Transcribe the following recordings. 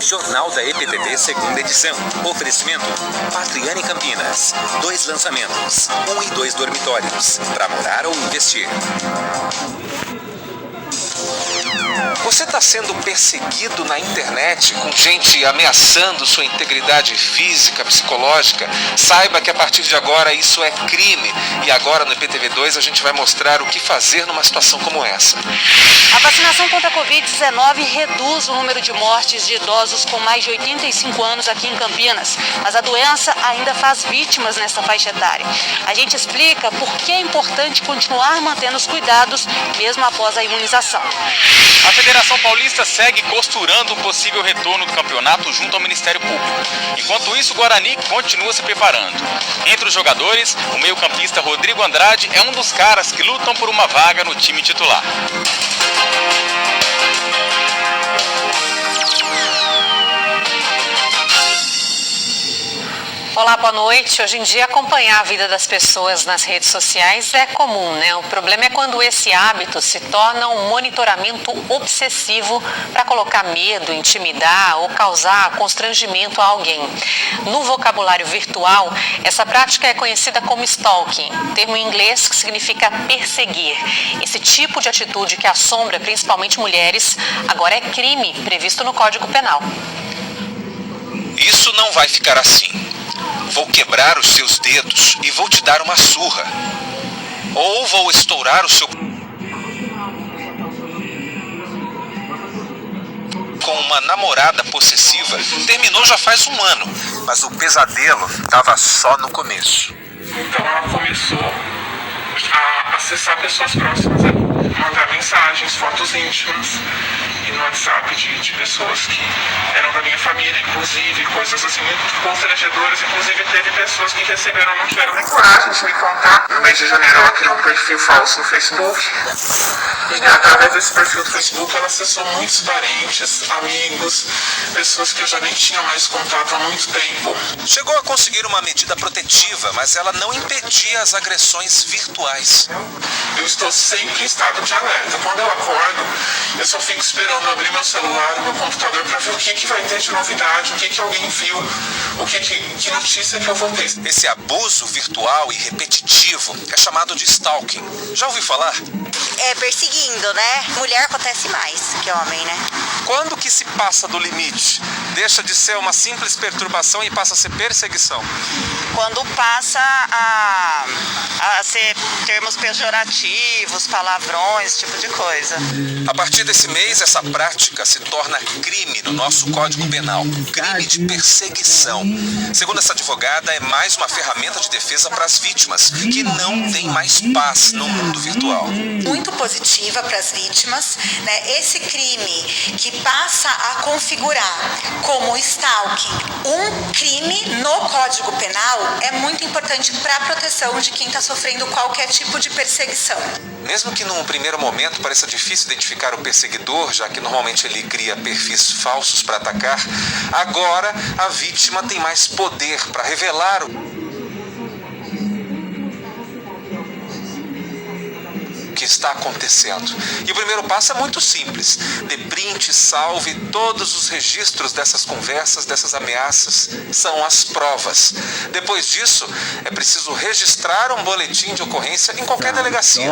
Jornal da EPTV, segunda edição. Oferecimento Patriane Campinas. 2 lançamentos, 1 e 2 dormitórios, para morar ou investir. Você está sendo perseguido na internet com gente ameaçando sua integridade física, psicológica? Saiba que a partir de agora isso é crime. E agora no IPTV2 a gente vai mostrar o que fazer numa situação como essa. A vacinação contra a Covid-19 reduz o número de mortes de idosos com mais de 85 anos aqui em Campinas. Mas a doença ainda faz vítimas nessa faixa etária. A gente explica por que é importante continuar mantendo os cuidados mesmo após a imunização. A Federação Paulista segue costurando um possível retorno do campeonato junto ao Ministério Público. Enquanto isso, o Guarani continua se preparando. Entre os jogadores, o meio-campista Rodrigo Andrade é um dos caras que lutam por uma vaga no time titular. Olá, boa noite. Hoje em dia, acompanhar a vida das pessoas nas redes sociais é comum, né? O problema é quando esse hábito se torna um monitoramento obsessivo para colocar medo, intimidar ou causar constrangimento a alguém. No vocabulário virtual, essa prática é conhecida como stalking, termo em inglês que significa perseguir. Esse tipo de atitude que assombra principalmente mulheres agora é crime previsto no Código Penal. Isso não vai ficar assim. Vou quebrar os seus dedos e vou te dar uma surra. Ou vou estourar o seu... com uma namorada possessiva. Terminou já faz 1 ano, mas o pesadelo estava só no começo. Então ela começou a acessar pessoas próximas, mandar mensagens, fotos íntimas e no WhatsApp de pessoas que eram da minha família, inclusive, coisas assim muito constrangedoras. Inclusive teve pessoas que receberam, não tiveram nem coragem de me contar. No mês de janeiro ela criou um perfil falso no Facebook e através desse perfil do Facebook ela acessou muitos parentes, amigos, pessoas que eu já nem tinha mais contato há muito tempo. Chegou a conseguir uma medida protetiva, mas ela não impedia as agressões virtuais. Eu estou sempre em estado de alerta. Quando eu acordo, eu só fico esperando abrir meu celular, meu computador, para ver o que vai ter de novidade, o que alguém viu, que notícia que eu vou ter. Esse abuso virtual e repetitivo é chamado de stalking. Já ouviu falar? É perseguindo, né? Mulher acontece mais que homem, né? Quando que se passa do limite? Deixa de ser uma simples perturbação e passa a ser perseguição? Quando passa a ser termos pejorativos, palavrões, esse tipo de coisa. A partir desse mês, essa prática se torna crime no nosso Código Penal. Crime de perseguição. Segundo essa advogada, é mais uma ferramenta de defesa para as vítimas, que não têm mais paz no mundo virtual. Muito positiva para as vítimas, né? Esse crime que passa a configurar como stalking um crime no Código Penal é muito importante para a proteção de quem está sofrendo qualquer tipo de perseguição. Mesmo que num primeiro momento pareça difícil identificar o perseguidor, já que normalmente ele cria perfis falsos para atacar, agora a vítima tem mais poder para revelar o que está acontecendo. E o primeiro passo é muito simples. Dê print, salve todos os registros dessas conversas, dessas ameaças, são as provas. Depois disso, é preciso registrar um boletim de ocorrência em qualquer delegacia.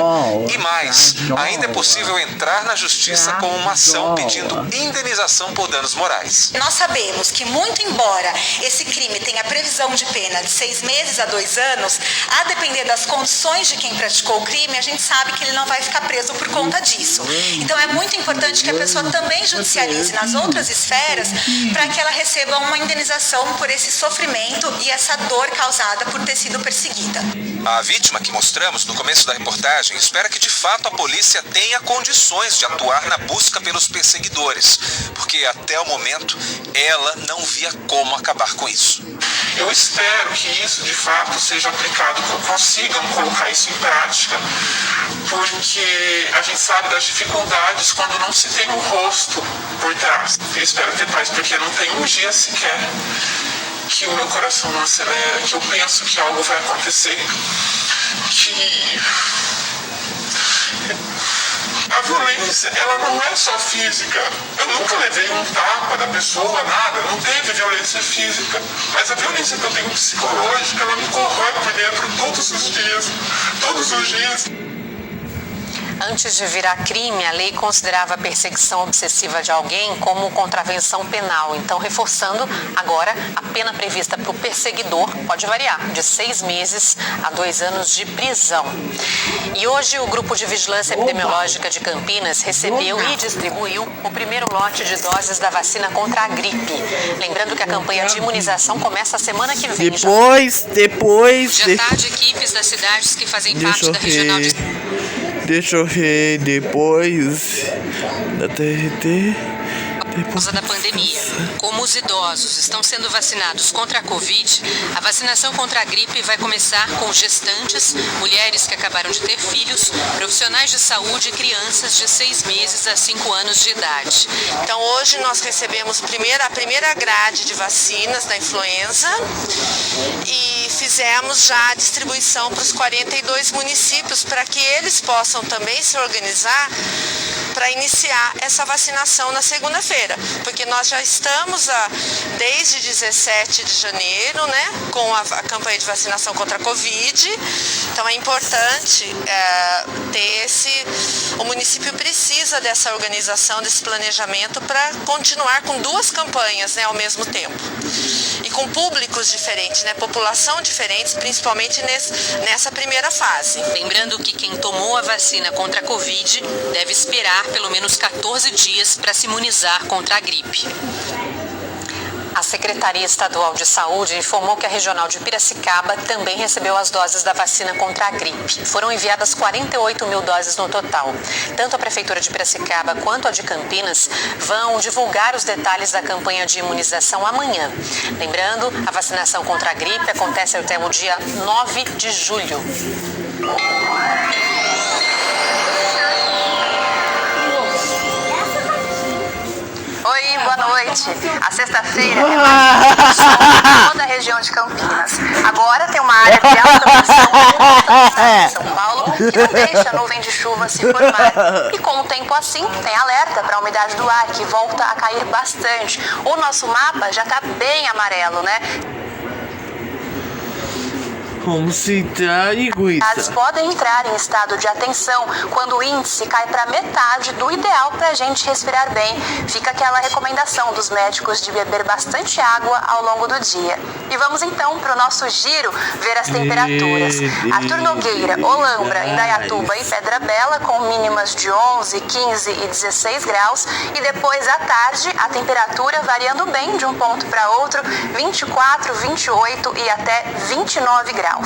E mais, ainda é possível entrar na justiça com uma ação pedindo indenização por danos morais. Nós sabemos que, muito embora esse crime tenha previsão de pena de 6 meses a 2 anos, a depender das condições de quem praticou o crime, a gente sabe que ele não vai ficar preso por conta disso. Então é muito importante que a pessoa também judicialize nas outras esferas para que ela receba uma indenização por esse sofrimento e essa dor causada por ter sido perseguida. A vítima que mostramos no começo da reportagem espera que de fato a polícia tenha condições de atuar na busca pelos perseguidores, porque até o momento ela não via como acabar com isso. Eu espero que isso de fato seja aplicado, que consigam colocar isso em prática, porque a gente sabe das dificuldades quando não se tem um rosto por trás. Eu espero ter paz, porque não tem um dia sequer que o meu coração não acelera, que eu penso que algo vai A violência, ela não é só física. Eu nunca levei um tapa da pessoa, nada, não teve violência física. Mas a violência que eu tenho psicológica, ela me corrói por dentro todos os dias. Todos os dias. Antes de virar crime, a lei considerava a perseguição obsessiva de alguém como contravenção penal. Então, reforçando, agora a pena prevista para o perseguidor pode variar de 6 meses a 2 anos de prisão. E hoje o Grupo de Vigilância Epidemiológica de Campinas recebeu e distribuiu o primeiro lote de doses da vacina contra a gripe. Lembrando que a campanha de imunização começa a semana que vem. Depois. Já tarde, equipes das cidades que fazem parte da regional de... Deixa eu ver depois da TRT. Por causa da pandemia. Como os idosos estão sendo vacinados contra a Covid, a vacinação contra a gripe vai começar com gestantes, mulheres que acabaram de ter filhos, profissionais de saúde e crianças de 6 meses a 5 anos de idade. Então hoje nós recebemos a primeira grade de vacinas da influenza e fizemos já a distribuição para os 42 municípios para que eles possam também se organizar para iniciar essa vacinação na segunda-feira, porque nós já estamos desde 17 de janeiro, né, com a campanha de vacinação contra a Covid. Então é importante o município precisa dessa organização, desse planejamento para continuar com 2 campanhas, né, ao mesmo tempo. E com públicos diferentes, né, população diferentes, principalmente nessa primeira fase. Lembrando que quem tomou a vacina contra a Covid deve esperar pelo menos 14 dias para se imunizar contra a gripe. A Secretaria Estadual de Saúde informou que a Regional de Piracicaba também recebeu as doses da vacina contra a gripe. Foram enviadas 48 mil doses no total. Tanto a Prefeitura de Piracicaba quanto a de Campinas vão divulgar os detalhes da campanha de imunização amanhã. Lembrando, a vacinação contra a gripe acontece até o dia 9 de julho. Oi, boa noite. A sexta-feira é mais de toda a região de Campinas. Agora tem uma área de alta pressão em São Paulo que não deixa a nuvem de chuva se formar. E com o tempo assim, tem alerta para a umidade do ar que volta a cair bastante. O nosso mapa já está bem amarelo, né? Como se tá, Cidades podem entrar em estado de atenção quando o índice cai para metade do ideal para a gente respirar bem. Fica aquela recomendação dos médicos de beber bastante água ao longo do dia. E vamos então para o nosso giro ver as temperaturas. Arthur Nogueira, Olambra, Indaiatuba e Pedra Bela com mínimas de 11, 15 e 16 graus. E depois à tarde a temperatura variando bem de um ponto para outro, 24, 28 e até 29 graus.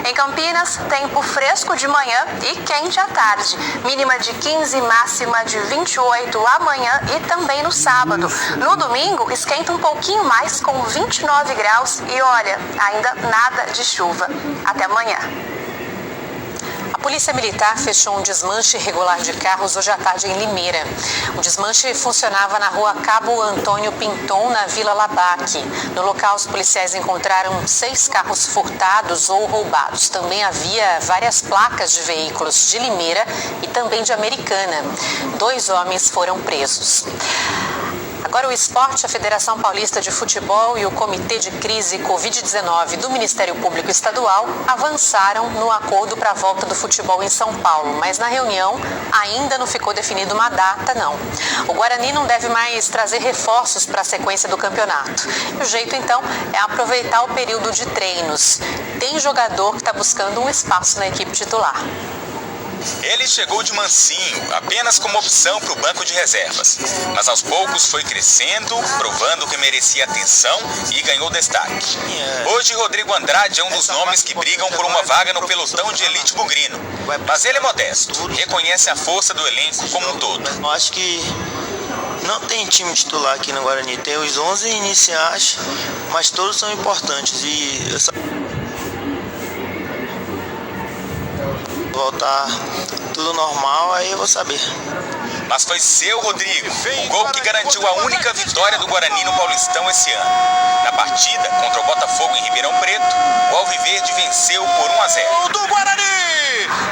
Em Campinas, tempo fresco de manhã e quente à tarde. Mínima de 15, máxima de 28 amanhã e também no sábado. No domingo, esquenta um pouquinho mais com 29 graus e olha, ainda nada de chuva. Até amanhã. A Polícia Militar fechou um desmanche irregular de carros hoje à tarde em Limeira. O desmanche funcionava na rua Cabo Antônio Pinton, na Vila Labaque. No local, os policiais encontraram 6 carros furtados ou roubados. Também havia várias placas de veículos de Limeira e também de Americana. 2 homens foram presos. Agora o esporte, a Federação Paulista de Futebol e o Comitê de Crise Covid-19 do Ministério Público Estadual avançaram no acordo para a volta do futebol em São Paulo, mas na reunião ainda não ficou definida uma data, não. O Guarani não deve mais trazer reforços para a sequência do campeonato. E o jeito, então, é aproveitar o período de treinos. Tem jogador que está buscando um espaço na equipe titular. Ele chegou de mansinho, apenas como opção para o banco de reservas. Mas aos poucos foi crescendo, provando que merecia atenção e ganhou destaque. Hoje, Rodrigo Andrade é um dos nomes que brigam por uma vaga no pelotão de elite bugrino. Mas ele é modesto, reconhece a força do elenco como um todo. Eu acho que não tem time titular aqui no Guarani. Tem os 11 iniciais, mas todos são importantes. E voltar tudo normal, aí eu vou saber. mas foi seu, Rodrigo, o gol que garantiu a única vitória do Guarani no Paulistão esse ano. Na partida contra o Botafogo em Ribeirão Preto, o Alviverde venceu por 1-0. Gol do Guarani!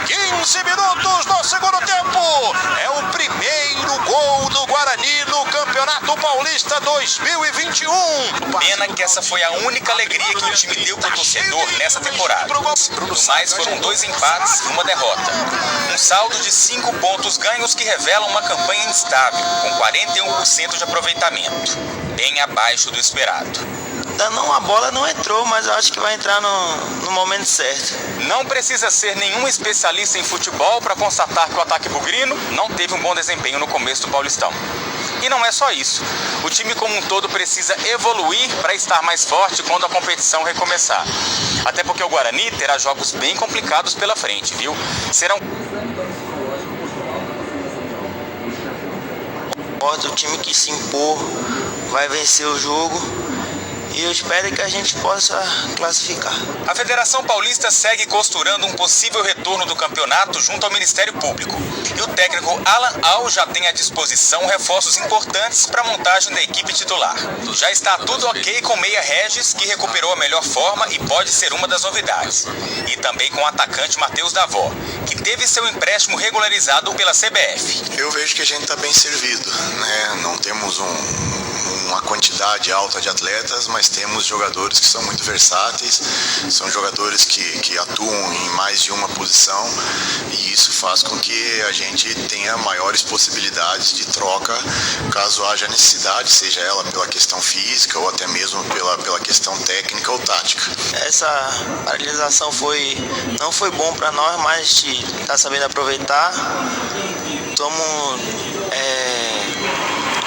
15 minutos do segundo tempo. É o primeiro gol do Guarani no Campeonato Paulista 2021. Pena que essa foi a única alegria que o time deu pro torcedor nessa temporada. No mais, foram 2 empates e 1 derrota. Um saldo de 5 pontos ganhos que revela uma campanha instável, com 41% de aproveitamento, bem abaixo do esperado. Não, a bola não entrou, mas eu acho que vai entrar no momento certo. Não precisa ser nenhum especialista em futebol para constatar que o ataque bugrino não teve um bom desempenho no começo do Paulistão. E não é só isso. O time como um todo precisa evoluir para estar mais forte quando a competição recomeçar. Até porque o Guarani terá jogos bem complicados pela frente, viu? Serão... O time que se impor vai vencer o jogo. E eu espero que a gente possa classificar. A Federação Paulista segue costurando um possível retorno do campeonato junto ao Ministério Público. E o técnico Alan Al já tem à disposição reforços importantes para a montagem da equipe titular. Já está tudo ok com Meia Regis, que recuperou a melhor forma e pode ser uma das novidades. E também com o atacante Matheus Davó, que teve seu empréstimo regularizado pela CBF. Eu vejo que a gente está bem servido, né? Não temos uma quantidade alta de atletas, mas temos jogadores que são muito versáteis, são jogadores que atuam em mais de uma posição, e isso faz com que a gente tenha maiores possibilidades de troca caso haja necessidade, seja ela pela questão física ou até mesmo pela questão técnica ou tática. Essa paralisação não foi bom para nós, mas a gente está sabendo aproveitar. Estamos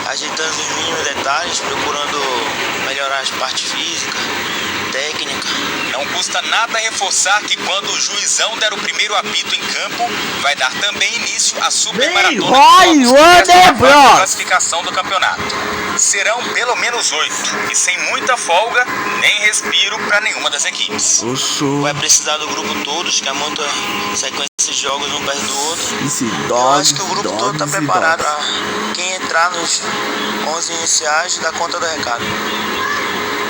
ajeitando os mínimos detalhes, procurando melhorar as partes físicas, técnica. Não custa nada reforçar que quando o juizão der o primeiro apito em campo, vai dar também início à supermaratona de classificação do campeonato. Serão pelo menos 8 e sem muita folga, nem respiro para nenhuma das equipes. Vai precisar do grupo todos, que é muita sequência de jogos um perto do outro. Eu acho que o grupo todo está preparado para quem entrar nos 11 iniciais dar conta do recado.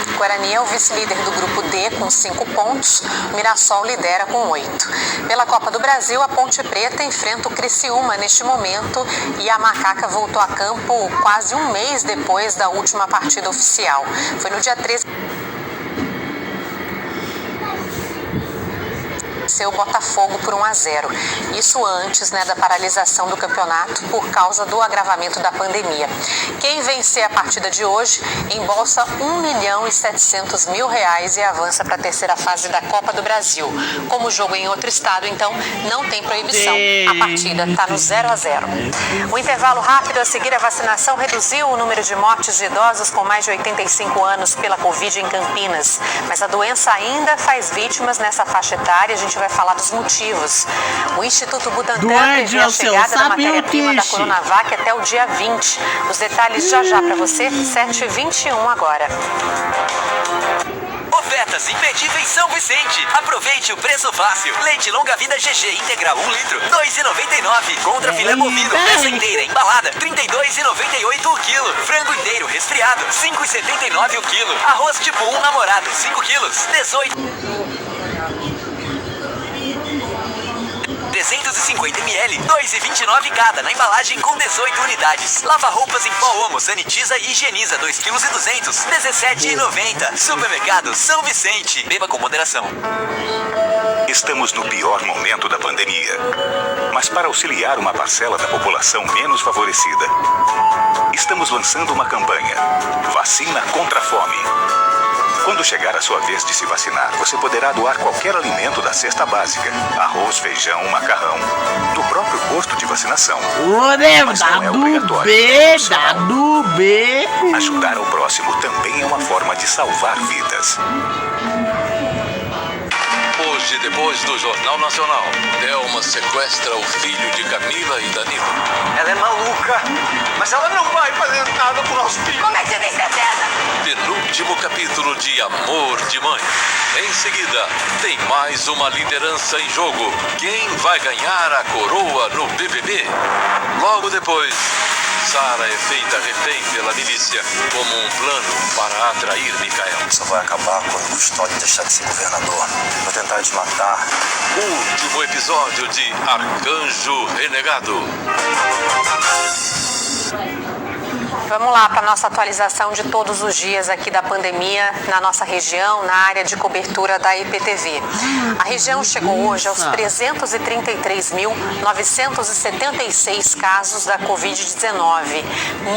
O Guarani é o vice-líder do grupo D com 5 pontos, o Mirassol lidera com 8. Pela Copa do Brasil, a Ponte Preta enfrenta o Criciúma neste momento e a Macaca voltou a campo quase um mês depois da última partida oficial. Foi no dia 13. O Botafogo por 1-0. Isso antes, da paralisação do campeonato por causa do agravamento da pandemia. Quem vencer a partida de hoje embolsa R$1.700.000 e avança para a terceira fase da Copa do Brasil. Como o jogo é em outro estado, então não tem proibição. A partida está no 0-0. O intervalo rápido a seguir a vacinação reduziu o número de mortes de idosos com mais de 85 anos pela Covid em Campinas. Mas a doença ainda faz vítimas nessa faixa etária. A gente vai falar dos motivos. O Instituto Butantan prevê a chegada da matéria-prima da Coronavac até o dia 20. Os detalhes já para você, 7h21 agora. Ofertas imperdíveis São Vicente. Aproveite o preço fácil. Leite longa vida GG integral 1 litro, R$2,99. Contra filé bovino, peça inteira embalada, R$32,98 o quilo. Frango inteiro resfriado, R$5,79 o quilo. Arroz tipo 1 namorado, 5 quilos, 350 ml, R$2,29 cada, na embalagem com 18 unidades. Lava roupas em pó Omo, sanitiza e higieniza, 2,2 kg, R$17,90. Supermercado São Vicente. Beba com moderação. Estamos no pior momento da pandemia, mas para auxiliar uma parcela da população menos favorecida, estamos lançando uma campanha: Vacina contra a Fome. Quando chegar a sua vez de se vacinar, você poderá doar qualquer alimento da cesta básica, arroz, feijão, macarrão, do próprio posto de vacinação. Mas não é obrigatório. Ajudar ao próximo também é uma forma de salvar vidas. O Hoje, depois do Jornal Nacional, Thelma sequestra o filho de Camila e Danilo. Ela é maluca, mas ela não vai fazer nada pro nosso filho. Como é que você tem certeza? Penúltimo capítulo de Amor de Mãe. Em seguida, tem mais uma liderança em jogo. Quem vai ganhar a coroa no BBB? Logo depois, Sara é feita refém pela milícia como um plano para atrair Micael. Só vai acabar quando o Custódio deixar de ser governador. Vou tentar te matar. Último episódio de Arcanjo Renegado. Vamos lá para a nossa atualização de todos os dias aqui da pandemia na nossa região, na área de cobertura da IPTV. A região chegou hoje aos 333.976 casos da Covid-19.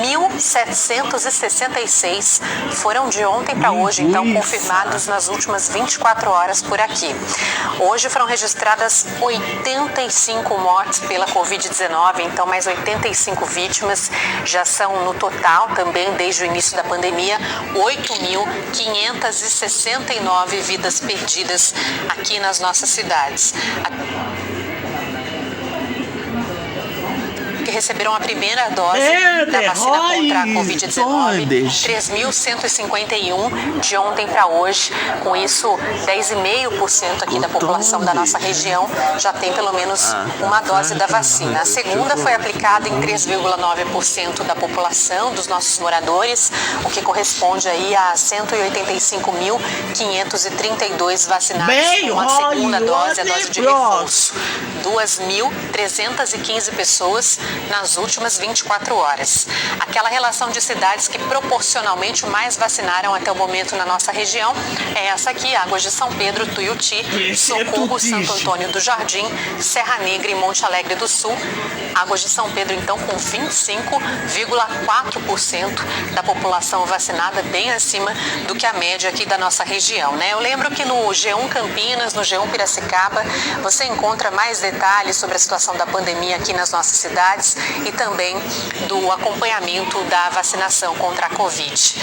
1.766 foram de ontem para hoje, então confirmados nas últimas 24 horas por aqui. Hoje foram registradas 85 mortes pela Covid-19, então mais 85 vítimas já são no total também desde o início da pandemia, 8.569 vidas perdidas aqui nas nossas cidades. Que receberam a primeira dose da vacina contra a Covid-19, 3.151 de ontem para hoje. Com isso, 10,5% aqui da população da nossa região já tem pelo menos uma dose da vacina. A segunda foi aplicada em 3,9% da população, dos nossos moradores, o que corresponde aí a 185.532 vacinados com a segunda dose, a dose de reforço. 2.315 pessoas nas últimas 24 horas. Aquela relação de cidades que proporcionalmente mais vacinaram até o momento na nossa região é essa aqui: Águas de São Pedro, Tuiuti, Socorro, Santo Antônio do Jardim, Serra Negra e Monte Alegre do Sul. Águas de São Pedro, então, com 25,4% da população vacinada, bem acima do que a média aqui da nossa região, né? Eu lembro que no G1 Campinas, no G1 Piracicaba, você encontra mais detalhes sobre a situação da pandemia aqui nas nossas cidades e também do acompanhamento da vacinação contra a Covid.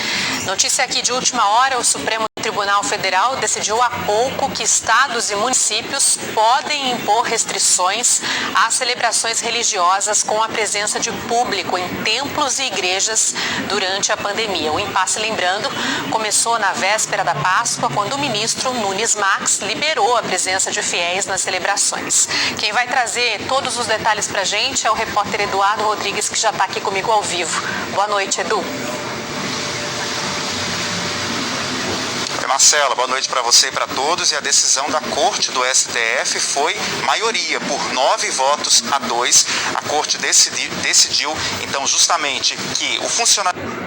Notícia aqui de última hora: o Supremo Tribunal Federal decidiu há pouco que estados e municípios podem impor restrições às celebrações religiosas com a presença de público em templos e igrejas durante a pandemia. O impasse, lembrando, começou na véspera da Páscoa, quando o ministro Nunes Marques liberou a presença de fiéis nas celebrações. Quem vai trazer todos os detalhes pra gente é o repórter Eduardo Rodrigues, que já está aqui comigo ao vivo. Boa noite, Edu. Marcela, boa noite para você e para todos. E a decisão da Corte do STF foi maioria, por 9 votos a 2. A Corte decidiu, então, justamente que o funcionamento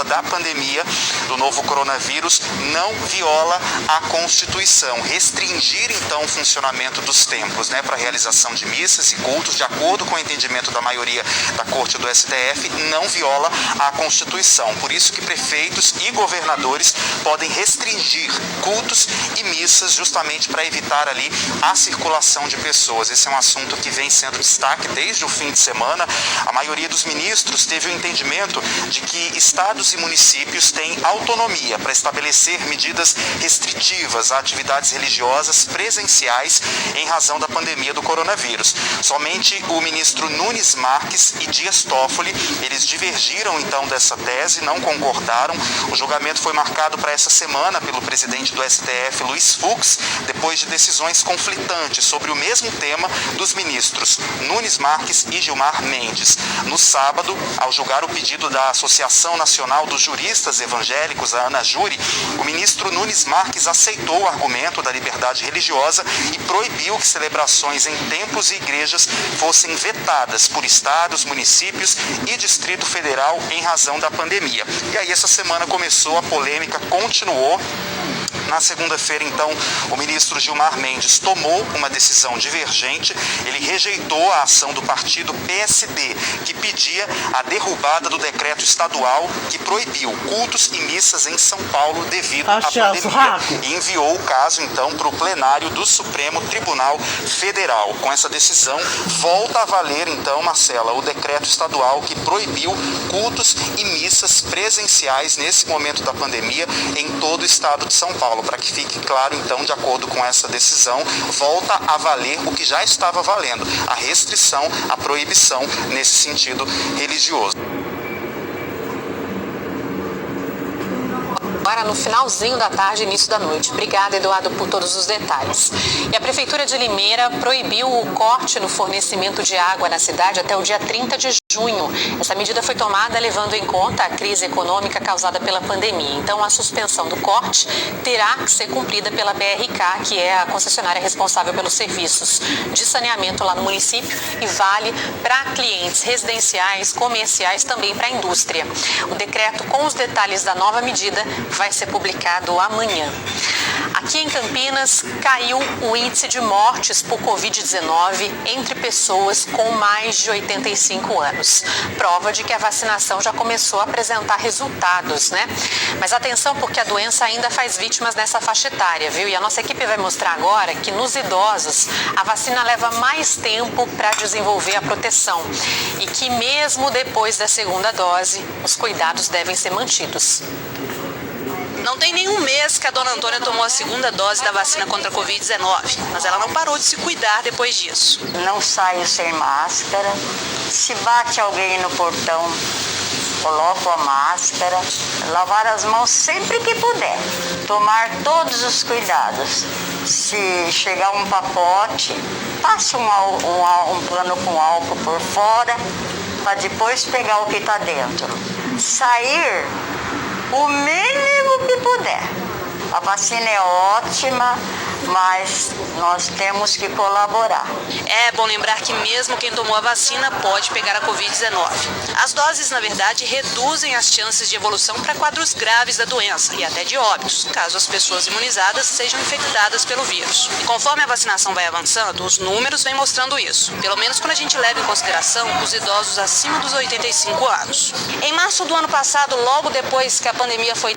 da pandemia do novo coronavírus não viola a Constituição. Restringir, então, o funcionamento dos templos, para a realização de missas e cultos, de acordo com o entendimento da maioria da Corte do STF, não viola a Constituição. Por isso que prefeitos e governadores podem restringir cultos e missas, justamente para evitar ali a circulação de pessoas. Esse é um assunto que vem sendo destaque desde o fim de semana. A maioria dos ministros teve o entendimento de que estados e municípios têm autonomia para estabelecer medidas restritivas a atividades religiosas presenciais em razão da pandemia do coronavírus. Somente o ministro Nunes Marques e Dias Toffoli, eles divergiram então dessa tese, não concordaram. O julgamento foi marcado para essa semana pelo presidente do STF, Luiz Fux, depois de decisões conflitantes sobre o mesmo tema dos ministros Nunes Marques e Gilmar Mendes. No sábado, ao julgar o pedido da Associação Nacional dos Juristas Evangélicos, a ANAJURE, o ministro Nunes Marques aceitou o argumento da liberdade religiosa e proibiu que celebrações em templos e igrejas fossem vetadas por estados, municípios e Distrito Federal em razão da pandemia. E aí essa semana começou, a polêmica continuou Na segunda-feira, então, o ministro Gilmar Mendes tomou uma decisão divergente. Ele rejeitou a ação do partido PSD, que pedia a derrubada do decreto estadual que proibiu cultos e missas em São Paulo devido à pandemia. E enviou o caso, então, para o plenário do Supremo Tribunal Federal. Com essa decisão, volta a valer, então, Marcela, o decreto estadual que proibiu cultos e missas presenciais nesse momento da pandemia em todo o estado de São Paulo. Para que fique claro, então, de acordo com essa decisão, volta a valer o que já estava valendo, a restrição, a proibição nesse sentido religioso. Agora no finalzinho da tarde, início da noite. Obrigada, Eduardo, por todos os detalhes. E a Prefeitura de Limeira proibiu o corte no fornecimento de água na cidade até o dia 30 de junho. Essa medida foi tomada levando em conta a crise econômica causada pela pandemia. Então, a suspensão do corte terá que ser cumprida pela BRK, que é a concessionária responsável pelos serviços de saneamento lá no município, e vale para clientes residenciais, comerciais, também para a indústria. O decreto com os detalhes da nova medida vai ser publicado amanhã. Aqui em Campinas, caiu o índice de mortes por Covid-19 entre pessoas com mais de 85 anos. Prova de que a vacinação já começou a apresentar resultados, né? Mas atenção, porque a doença ainda faz vítimas nessa faixa etária, viu? E a nossa equipe vai mostrar agora que nos idosos a vacina leva mais tempo para desenvolver a proteção e que mesmo depois da segunda dose, os cuidados devem ser mantidos. Não tem nenhum mês que a dona Antônia tomou a segunda dose da vacina contra a Covid-19, mas ela não parou de se cuidar depois disso. Não saio sem máscara, se bate alguém no portão, coloco a máscara, lavar as mãos sempre que puder, tomar todos os cuidados. Se chegar um pacote, passe um pano com álcool por fora, para depois pegar o que está dentro. Sair o mínimo que puder. A vacina é ótima, mas nós temos que colaborar. É bom lembrar que mesmo quem tomou a vacina pode pegar a Covid-19. As doses, na verdade, reduzem as chances de evolução para quadros graves da doença e até de óbitos, caso as pessoas imunizadas sejam infectadas pelo vírus. E conforme a vacinação vai avançando, os números vêm mostrando isso. Pelo menos quando a gente leva em consideração os idosos acima dos 85 anos. Em março do ano passado, logo depois que a pandemia foi...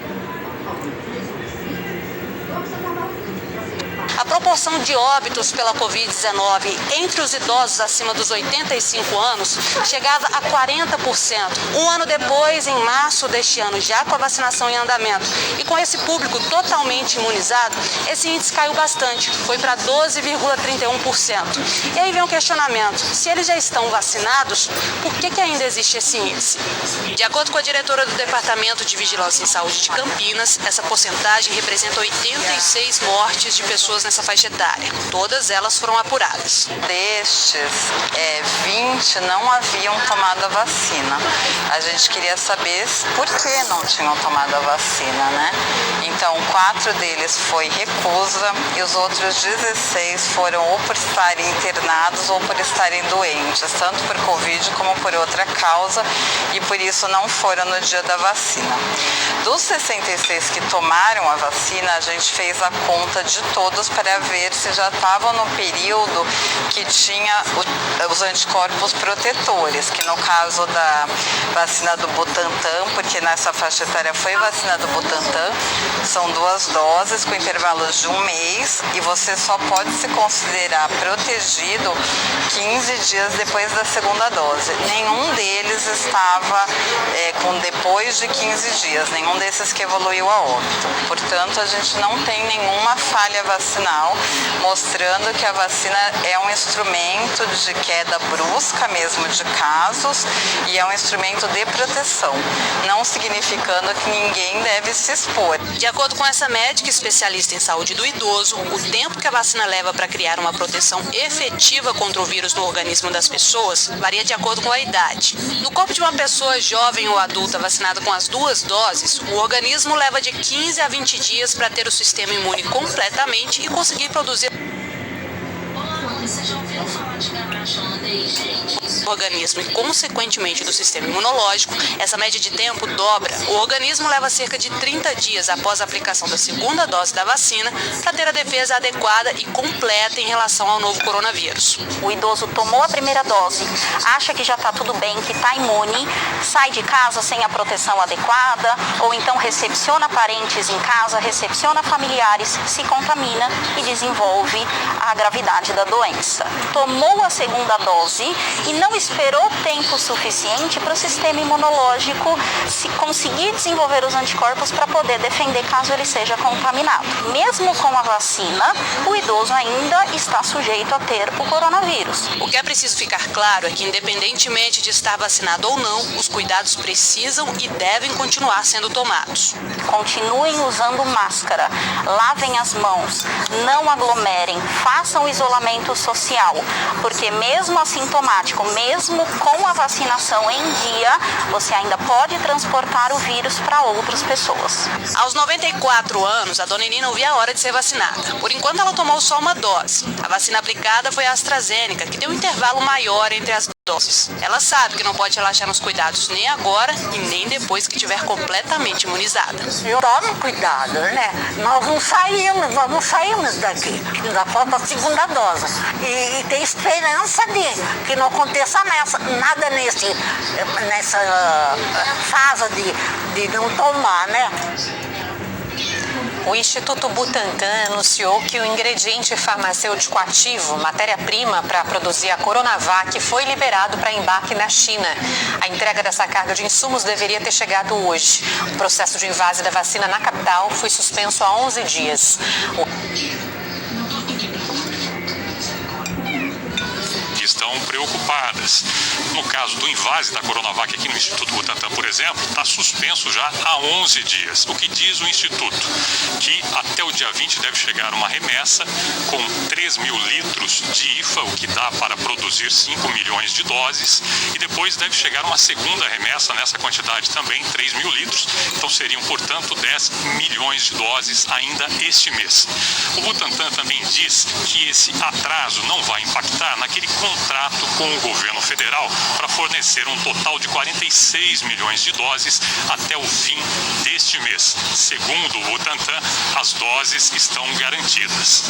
A proporção de óbitos pela Covid-19 entre os idosos acima dos 85 anos chegava a 40%. Um ano depois, em março deste ano, já com a vacinação em andamento e com esse público totalmente imunizado, esse índice caiu bastante, foi para 12,31%. E aí vem um questionamento: se eles já estão vacinados, por que ainda existe esse índice? De acordo com a diretora do Departamento de Vigilância em Saúde de Campinas, essa porcentagem representa 86 mortes de pessoas nessa faixa etária. Todas elas foram apuradas. Destes, 20 não haviam tomado a vacina. A gente queria saber por que não tinham tomado a vacina, né? Então, 4 deles foi recusa e os outros 16 foram ou por estarem internados ou por estarem doentes, tanto por Covid como por outra causa, e por isso não foram no dia da vacina. Dos 66 que tomaram a vacina, a gente fez a conta de todos para ver se já estavam no período que tinha os anticorpos protetores, que no caso da vacina do Butantan, porque nessa faixa etária foi vacina do Butantan, são 2 doses com intervalos de 1 mês e você só pode se considerar protegido 15 dias depois da segunda dose. Nenhum deles estava com depois de 15 dias, nenhum desses que evoluiu a óbito. Portanto, a gente não tem nenhuma falha vacinal, mostrando que a vacina é um instrumento de queda brusca mesmo de casos e é um instrumento de proteção, não significando que ninguém deve se expor. De acordo com essa médica especialista em saúde do idoso, o tempo que a vacina leva para criar uma proteção efetiva contra o vírus no organismo das pessoas varia de acordo com a idade. No corpo de uma pessoa jovem ou adulta vacinada com as 2 doses, o organismo leva de 15 a 20 dias para ter o sistema imune completamente e conseguir produzir... Olá, você já ouviu falar de ganache holandês, gente? do organismo e, consequentemente, do sistema imunológico, essa média de tempo dobra. O organismo leva cerca de 30 dias após a aplicação da segunda dose da vacina para ter a defesa adequada e completa em relação ao novo coronavírus. O idoso tomou a primeira dose, acha que já está tudo bem, que está imune, sai de casa sem a proteção adequada, ou então recepciona parentes em casa, recepciona familiares, se contamina e desenvolve a gravidade da doença. Tomou a segunda dose e não esperou tempo suficiente para o sistema imunológico conseguir desenvolver os anticorpos para poder defender caso ele seja contaminado. Mesmo com a vacina, o idoso ainda está sujeito a ter o coronavírus. O que é preciso ficar claro é que, independentemente de estar vacinado ou não, os cuidados precisam e devem continuar sendo tomados. Continuem usando máscara, lavem as mãos, não aglomerem, façam isolamento social, porque mesmo assintomático, mesmo com a vacinação em dia, você ainda pode transportar o vírus para outras pessoas. Aos 94 anos, a dona Eni não via a hora de ser vacinada. Por enquanto, ela tomou só uma dose. A vacina aplicada foi a AstraZeneca, que tem um intervalo maior entre as doses. Ela sabe que não pode relaxar nos cuidados nem agora e nem depois que estiver completamente imunizada. Eu tomo cuidado, né? Nós não saímos daqui. Ainda falta a segunda dose. E tem esperança de que não aconteça nada nessa fase de não tomar, né? O Instituto Butantan anunciou que o ingrediente farmacêutico ativo, matéria-prima para produzir a Coronavac, foi liberado para embarque na China. A entrega dessa carga de insumos deveria ter chegado hoje. O processo de invase da vacina na capital foi suspenso há 11 dias. Estão preocupadas. No caso do invase da Coronavac aqui no Instituto Butantan, por exemplo, está suspenso já há 11 dias. O que diz o Instituto? Que até o dia 20 deve chegar uma remessa com 3 mil litros de IFA, o que dá para produzir 5 milhões de doses, e depois deve chegar uma segunda remessa nessa quantidade também, 3 mil litros, então seriam, portanto, 10 milhões de doses ainda este mês. O Butantan também diz que esse atraso não vai impactar naquele contrato com o governo federal para fornecer um total de 46 milhões de doses até o fim deste mês. Segundo o Butantan, as doses estão garantidas.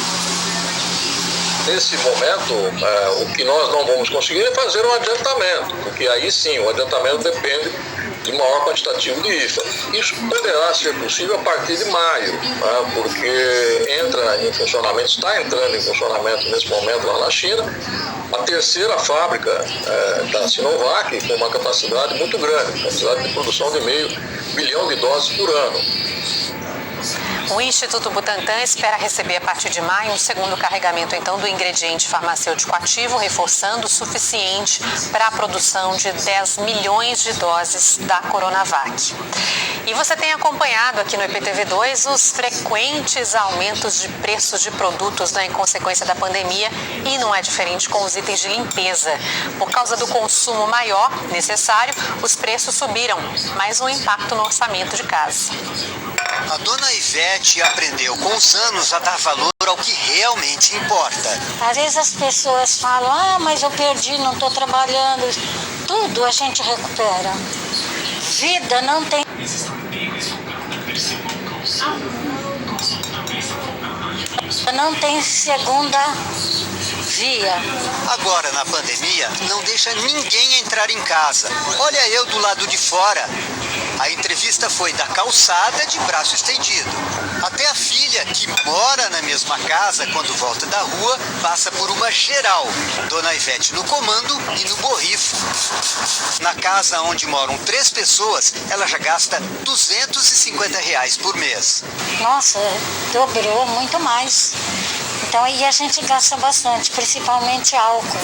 Nesse momento, o que nós não vamos conseguir é fazer um adiantamento, porque aí sim, o adiantamento depende de maior quantitativo de IFA. Isso poderá ser possível a partir de maio, porque está entrando em funcionamento nesse momento lá na China, a terceira fábrica da Sinovac, com uma capacidade muito grande, capacidade de produção de 500 milhão de doses por ano. O Instituto Butantan espera receber a partir de maio um segundo carregamento, então, do ingrediente farmacêutico ativo, reforçando o suficiente para a produção de 10 milhões de doses da Coronavac. E você tem acompanhado aqui no IPTV2 os frequentes aumentos de preços de produtos, em consequência da pandemia, e não é diferente com os itens de limpeza. Por causa do consumo maior necessário, os preços subiram, mais um impacto no orçamento de casa. A dona Ivete aprendeu com os anos a dar valor ao que realmente importa. Às vezes as pessoas falam, mas eu perdi, não estou trabalhando. Tudo a gente recupera. Vida não tem... Não tem segunda via. Agora, na pandemia, não deixa ninguém entrar em casa. Olha eu do lado de fora. A entrevista foi da calçada de braço estendido. Até a filha, que mora na mesma casa, quando volta da rua, passa por uma geral. Dona Ivete no comando e no borrifo. Na casa onde moram 3 pessoas, ela já gasta R$250 por mês. Nossa, dobrou muito mais. Então aí a gente gasta bastante, principalmente álcool.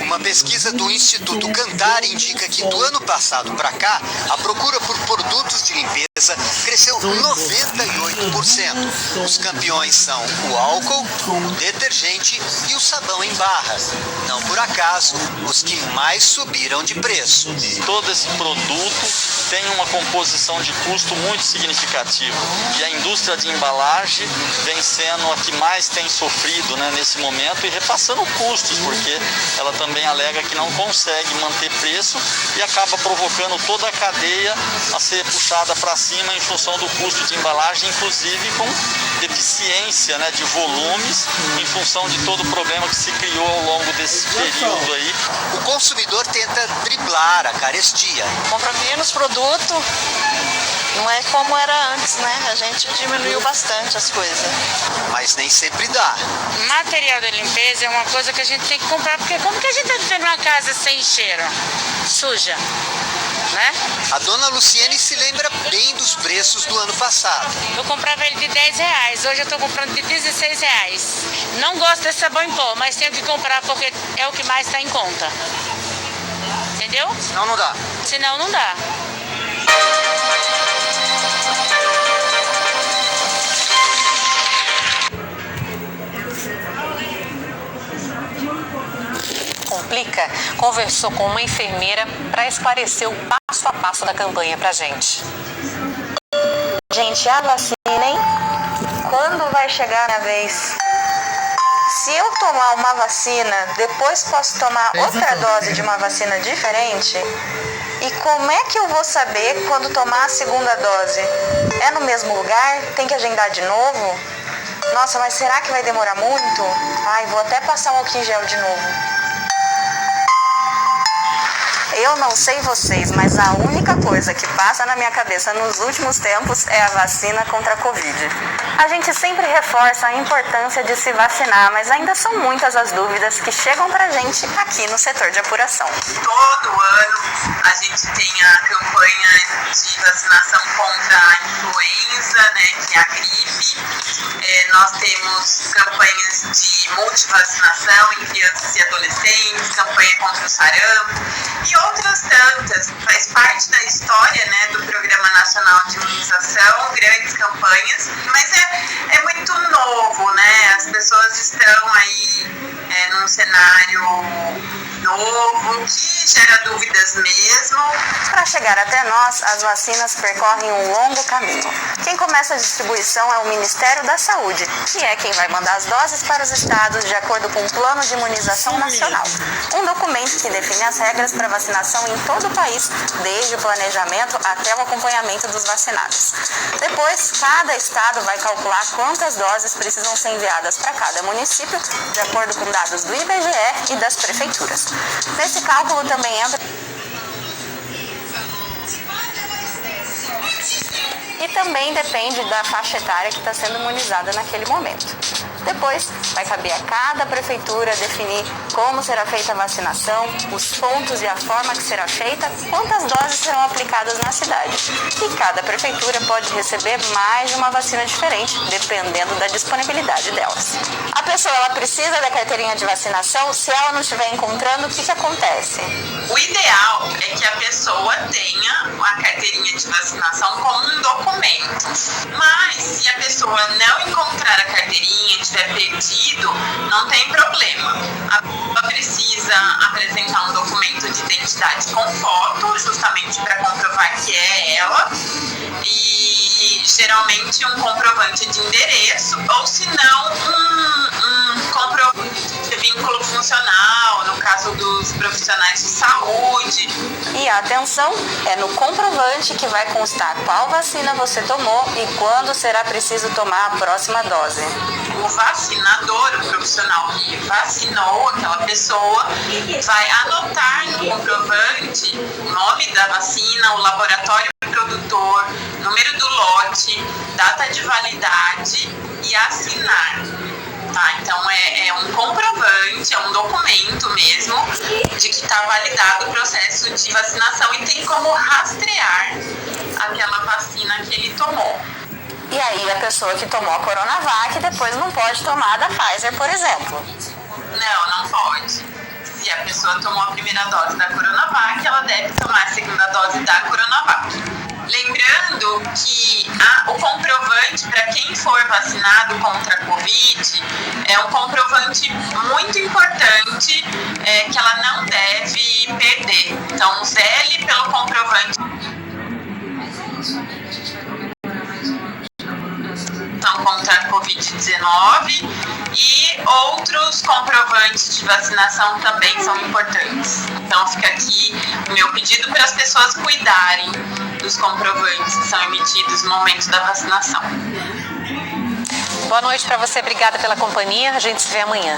Uma pesquisa do Instituto Cantar indica que do ano passado para cá, a procura por produtos de limpeza cresceu 98%. Os campeões são o álcool, o detergente e o sabão em barra. Não por por acaso, os que mais subiram de preço. Todo esse produto tem uma composição de custo muito significativa e a indústria de embalagem vem sendo a que mais tem sofrido, né, nesse momento e repassando custos, porque ela também alega que não consegue manter preço e acaba provocando toda a cadeia a ser puxada para cima em função do custo de embalagem, inclusive com deficiência, né, de volumes em função de todo o problema que se criou ao longo desse período aí. O consumidor tenta driblar a carestia. Compra menos produto, não é como era antes, né? A gente diminuiu bastante as coisas. Mas nem sempre dá. Material de limpeza é uma coisa que a gente tem que comprar, porque como que a gente vai viver numa casa sem cheiro? Suja, né? A dona Luciene se lembra bem dos preços do ano passado. Eu comprava ele de R$10, hoje eu tô comprando de R$16. Não gosto desse sabão em pó, mas tenho que comprar porque é o que mais está em conta. Entendeu? Senão não dá. Senão não dá. Complica conversou com uma enfermeira para esclarecer o passo a passo da campanha pra gente. Gente, a vacina, hein? Quando vai chegar a minha vez? Se eu tomar uma vacina, depois posso tomar outra dose de uma vacina diferente? E como é que eu vou saber quando tomar a segunda dose? É no mesmo lugar? Tem que agendar de novo? Nossa, mas será que vai demorar muito? Ai, vou até passar um álcool em gel de novo. Eu não sei vocês, mas a única coisa que passa na minha cabeça nos últimos tempos é a vacina contra a Covid. A gente sempre reforça a importância de se vacinar, mas ainda são muitas as dúvidas que chegam pra gente aqui no setor de apuração. Todo ano a gente tem a campanha de vacinação contra a influenza, né, que é a gripe. Nós temos campanhas de multivacinação em crianças e adolescentes, campanha contra o sarampo e outras tantas. Faz parte da história, né, do Programa Nacional de Imunização, grandes campanhas, mas é muito novo, né? As pessoas estão aí num cenário novo que gera dúvidas mesmo. Para chegar até nós, as vacinas percorrem um longo caminho. Quem começa a distribuição é o Ministério da Saúde, que é quem vai mandar as doses para os estados de acordo com o Plano de Imunização Nacional. Um documento que define as regras para vacinação em todo o país, desde o planejamento até o acompanhamento dos vacinados. Depois, cada estado vai calcular quantas doses precisam ser enviadas para cada município, de acordo com dados do IBGE e das prefeituras. Nesse cálculo também entra e também depende da faixa etária que está sendo imunizada naquele momento. Depois, vai caber a cada prefeitura definir como será feita a vacinação, os pontos e a forma que será feita, quantas doses serão aplicadas na cidade. E cada prefeitura pode receber mais de uma vacina diferente, dependendo da disponibilidade delas. A pessoa ela precisa da carteirinha de vacinação, se ela não estiver encontrando, o que acontece? O ideal é que a pessoa tenha a carteirinha de vacinação como um documento. Mas se a pessoa não encontrar a carteirinha, estiver perdido, não tem problema. A pessoa precisa apresentar um documento de identidade com foto, justamente para comprovar que é ela, e geralmente um comprovante de endereço, ou se não um comprovante de vínculo funcional, no caso dos profissionais de saúde. E atenção, é no comprovante que vai constar qual vacina você tomou e quando será preciso tomar a próxima dose. O vacinador, o profissional que vacinou aquela pessoa, vai anotar no comprovante o nome da vacina, o laboratório produtor, número do lote, data de validade e assinar. Tá, então é um comprovante, é um documento mesmo de que está validado o processo de vacinação e tem como rastrear aquela vacina que ele tomou. E aí a pessoa que tomou a Coronavac depois não pode tomar a da Pfizer, por exemplo. Não pode. Se a pessoa tomou a primeira dose da Coronavac, ela deve tomar a segunda dose da Coronavac. Lembrando que o comprovante para quem for vacinado contra a Covid é um comprovante muito importante que ela não deve perder. Então, zele pelo comprovante. Contra a Covid-19 e outros comprovantes de vacinação também são importantes. Então fica aqui o meu pedido para as pessoas cuidarem dos comprovantes que são emitidos no momento da vacinação. Boa noite para você, obrigada pela companhia, a gente se vê amanhã.